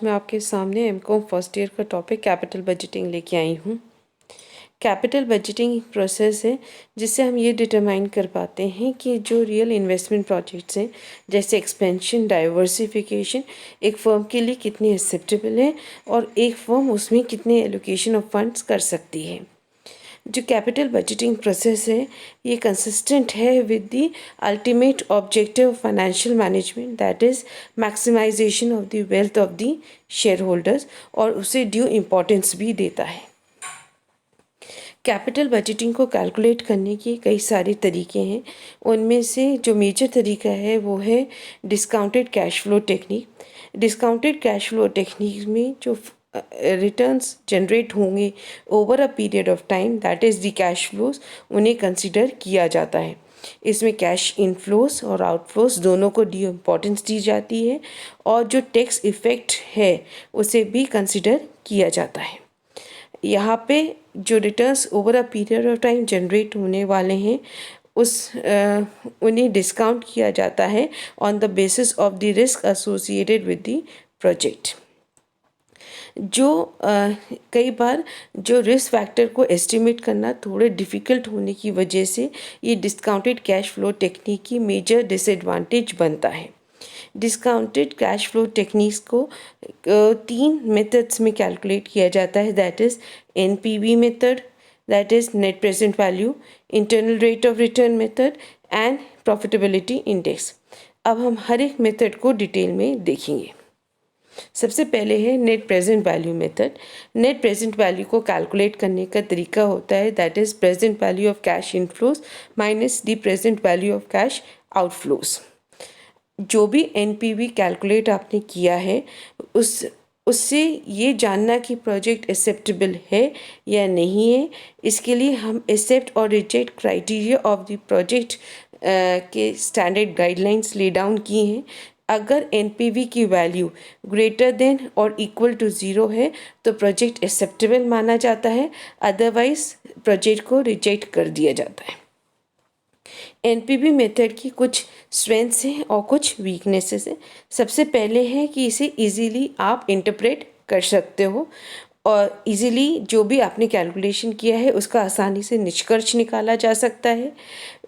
मैं आपके सामने एमकॉम फर्स्ट ईयर का टॉपिक कैपिटल बजटिंग लेके आई हूँ। कैपिटल बजटिंग एक प्रोसेस है जिससे हम ये डिटरमाइन कर पाते हैं कि जो रियल इन्वेस्टमेंट प्रोजेक्ट्स हैं जैसे एक्सपेंशन, डाइवर्सिफिकेशन, एक फ़र्म के लिए कितनी एक्सेप्टेबल है और एक फ़र्म उसमें कितने एलोकेशन ऑफ फंड्स कर सकती है। जो कैपिटल बजटिंग प्रोसेस है ये कंसिस्टेंट है with the ultimate objective of financial management, that is maximization of the wealth of the share holders, और उसे ड्यू इम्पोर्टेंस भी देता है। कैपिटल बजटिंग को कैलकुलेट करने के कई सारे तरीके हैं। उनमें से जो मेजर तरीका है वो है discounted cash flow technique. Discounted cash flow technique में जो रिटर्न्स जनरेट होंगे over a period of time, that is the cash flows, उन्हें कंसिडर किया जाता है। इसमें कैश इनफ्लोस और आउटफ्लोस दोनों को ड्यू इम्पोर्टेंस दी जाती है और जो टैक्स इफ़ेक्ट है उसे भी कंसिडर किया जाता है। यहाँ पे जो returns over a period of time generate होने वाले हैं उन्हें डिस्काउंट किया जाता है on the basis of the risk associated with the project. जो कई बार जो रिस्क फैक्टर को एस्टिमेट करना थोड़े डिफ़िकल्ट होने की वजह से ये डिस्काउंटेड कैश फ्लो टेक्निक की मेजर डिसएडवांटेज बनता है। डिस्काउंटेड कैश फ्लो टेक्निक्स को 3 मेथड्स में कैलकुलेट किया जाता है, that is NPV method, that is net present value, internal rate of return method and profitability index. अब हम हर एक मेथड को डिटेल में देखेंगे। सबसे पहले है net present value method. Net present value को कैलकुलेट करने का तरीका होता है that is present value of cash inflows minus the present value of cash outflows. जो भी एनपीवी कैलकुलेट आपने किया है उससे ये जानना कि प्रोजेक्ट एक्सेप्टेबल है या नहीं है, इसके लिए हम एक्सेप्ट और reject criteria of the project के स्टैंडर्ड गाइडलाइंस ले डाउन किए हैं। अगर एनपीवी की वैल्यू ग्रेटर देन और इक्वल टू 0 है तो प्रोजेक्ट एक्सेप्टेबल माना जाता है, अदरवाइज प्रोजेक्ट को रिजेक्ट कर दिया जाता है। एनपीवी मेथड की कुछ स्ट्रेंथ्स हैं और कुछ वीकनेसेस हैं। सबसे पहले है कि इसे इजीली आप इंटरप्रेट कर सकते हो और इजीली जो भी आपने कैलकुलेशन किया है उसका आसानी से निष्कर्ष निकाला जा सकता है।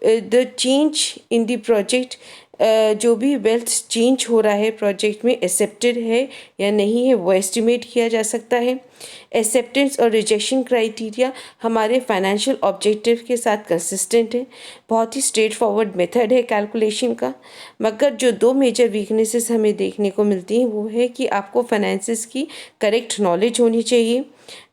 The change in the project, जो भी वेल्थ चेंज हो रहा है प्रोजेक्ट में एक्सेप्टेड है या नहीं है वो एस्टिमेट किया जा सकता है। एक्सेप्टेंस और रिजेक्शन क्राइटेरिया हमारे फाइनेंशियल ऑब्जेक्टिव के साथ कंसिस्टेंट है। बहुत ही स्ट्रेट फॉरवर्ड मेथड है कैलकुलेशन का। मगर जो 2 मेजर वीकनेसेस हमें देखने को मिलती हैं वो है कि आपको फाइनेंसेस की करेक्ट नॉलेज होनी चाहिए।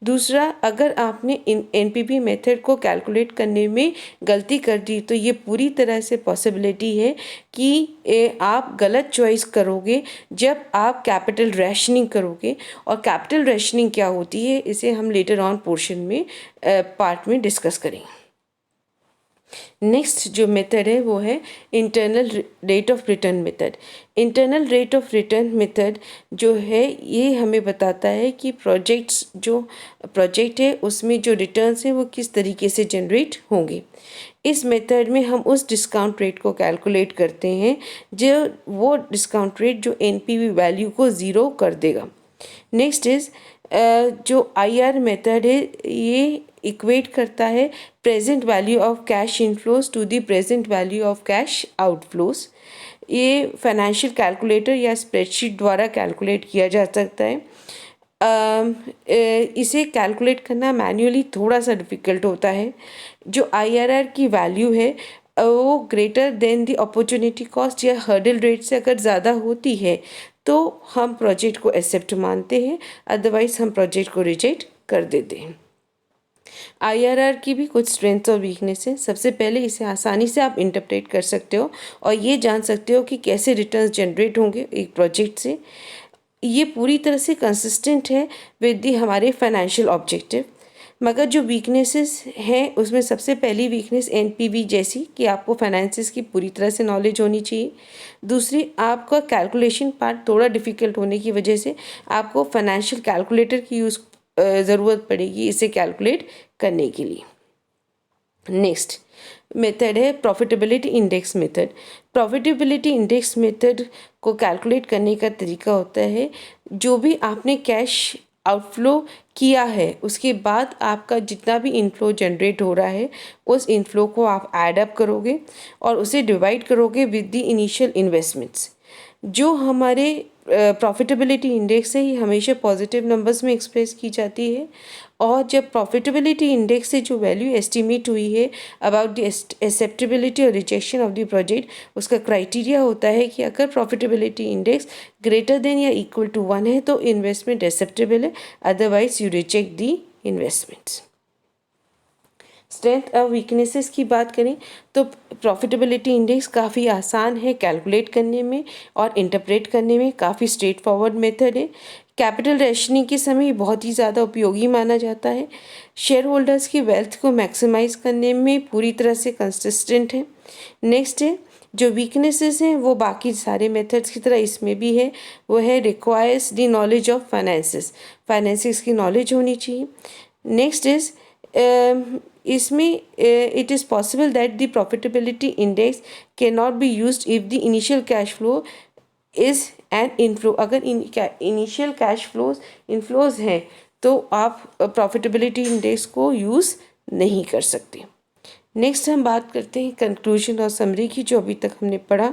दूसरा, अगर आपने एनपीवी मेथड को कैलकुलेट करने में गलती कर दी तो ये पूरी तरह से पॉसिबिलिटी है कि आप गलत चॉइस करोगे जब आप कैपिटल रैशनिंग करोगे। और कैपिटल रैशनिंग क्या होती है इसे हम लेटर ऑन पोर्शन में पार्ट में डिस्कस करेंगे। नेक्स्ट जो मेथड है वो है internal rate of return method. Internal rate of return method जो है ये हमें बताता है कि जो प्रोजेक्ट है उसमें जो रिटर्न्स हैं वो किस तरीके से जनरेट होंगे। इस मेथड में हम उस डिस्काउंट रेट को कैलकुलेट करते हैं जो वो डिस्काउंट रेट जो एनपीवी वैल्यू को 0 कर देगा। नेक्स्ट इज़ जो आईआर मेथड है ये इक्वेट करता है present value of cash inflows to the present value of cash outflows. ये फाइनेंशियल कैलकुलेटर या स्प्रेडशीट द्वारा कैलकुलेट किया जा सकता है। इसे कैलकुलेट करना मैन्युअली थोड़ा सा डिफ़िकल्ट होता है। जो आईआरआर की वैल्यू है वो greater than the opportunity cost या हर्डल रेट से अगर ज़्यादा होती है तो हम प्रोजेक्ट को एक्सेप्ट मानते हैं, अदरवाइज हम प्रोजेक्ट को रिजेक्ट कर देते हैं। आईआरआर की भी कुछ स्ट्रेंथ्स और वीकनेस है। सबसे पहले इसे आसानी से आप इंटरप्रेट कर सकते हो और ये जान सकते हो कि कैसे रिटर्न्स जनरेट होंगे एक प्रोजेक्ट से। ये पूरी तरह से कंसिस्टेंट है विद दी हमारे फाइनेंशियल ऑब्जेक्टिव। मगर जो वीकनेसेस हैं उसमें सबसे पहली वीकनेस एनपीवी जैसी कि आपको फाइनेंसेस की पूरी तरह से नॉलेज होनी चाहिए। दूसरी, आपका कैलकुलेशन पार्ट थोड़ा डिफ़िकल्ट होने की वजह से आपको फाइनेंशियल कैलकुलेटर की ज़रूरत पड़ेगी इसे कैलकुलेट करने के लिए। नेक्स्ट, मेथड है profitability index method. Profitability index method को कैलकुलेट करने का तरीका होता है, जो भी आपने कैश आउटफ्लो किया है उसके बाद आपका जितना भी इनफ्लो जनरेट हो रहा है उस इनफ्लो को आप ऐड अप करोगे और उसे डिवाइड करोगे विद द इनिशियल इन्वेस्टमेंट्स। जो हमारे प्रॉफिटेबिलिटी इंडेक्स है ये हमेशा पॉजिटिव नंबर्स में एक्सप्रेस की जाती है, और जब प्रॉफिटेबिलिटी इंडेक्स से जो वैल्यू एस्टिमेट हुई है अबाउट द एक्सेप्टेबिलिटी और रिजेक्शन ऑफ द प्रोजेक्ट, उसका क्राइटेरिया होता है कि अगर प्रॉफिटेबिलिटी इंडेक्स ग्रेटर देन या इक्वल टू 1 है तो इन्वेस्टमेंट एक्सेप्टेबल है, otherwise you reject the investments. Strength और वीकनेसेस की बात करें तो प्रॉफिटेबिलिटी इंडेक्स काफ़ी आसान है कैलकुलेट करने में और इंटरप्रेट करने में, काफ़ी स्ट्रेट फॉरवर्ड मेथड है। कैपिटल रेशनिंग के समय बहुत ही ज़्यादा उपयोगी माना जाता है। शेयर होल्डर्स की वेल्थ को मैक्सिमाइज करने में पूरी तरह से कंसिस्टेंट है। नेक्स्ट है जो वीकनेसेस हैं वो बाकी सारे मेथड्स की तरह इसमें भी है, वो है requires the knowledge of finances, finances की नॉलेज होनी चाहिए। नेक्स्ट इज इसमें it is possible that the profitability index can not be used if the initial cash flow is an inflow. अगर इनिशियल कैश फ्लोज इनफ्लोज हैं तो आप profitability index को use नहीं कर सकते। नेक्स्ट हम बात करते हैं कंक्लूजन और समरी की, जो अभी तक हमने पढ़ा।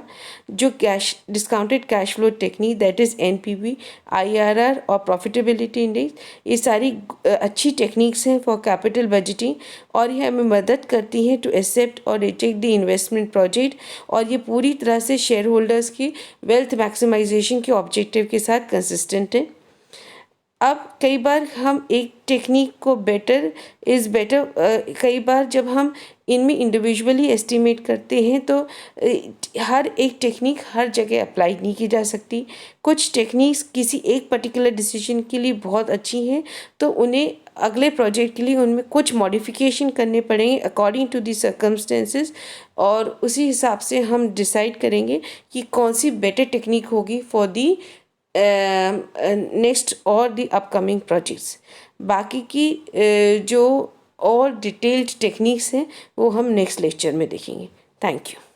जो cash discounted cash flow technique that is NPV, IRR और प्रॉफिटेबिलिटी इंडेक्स, ये सारी अच्छी टेक्निक्स हैं फॉर कैपिटल बजटिंग, और ये हमें मदद करती हैं टू एक्सेप्ट और रिजेक्ट द इन्वेस्टमेंट प्रोजेक्ट, और ये पूरी तरह से शेयर होल्डर्स की वेल्थ मैक्सिमाइजेशन के ऑब्जेक्टिव के साथ कंसिस्टेंट है। अब कई बार हम एक टेक्निक को कई बार जब हम इनमें इंडिविजुअली एस्टिमेट करते हैं तो हर एक टेक्निक हर जगह अप्लाई नहीं की जा सकती। कुछ टेक्निक्स किसी एक पर्टिकुलर डिसीजन के लिए बहुत अच्छी हैं तो उन्हें अगले प्रोजेक्ट के लिए उनमें कुछ मॉडिफिकेशन करने पड़ेंगे अकॉर्डिंग टू दी सर्कमस्टेंसेस, और उसी हिसाब से हम डिसाइड करेंगे कि कौन सी बेटर टेक्निक होगी फॉर दी नेक्स्ट और दी अपकमिंग प्रोजेक्ट्स। बाकी की जो और डिटेल्ड टेक्निक्स हैं वो हम नेक्स्ट लेक्चर में देखेंगे। Thank you.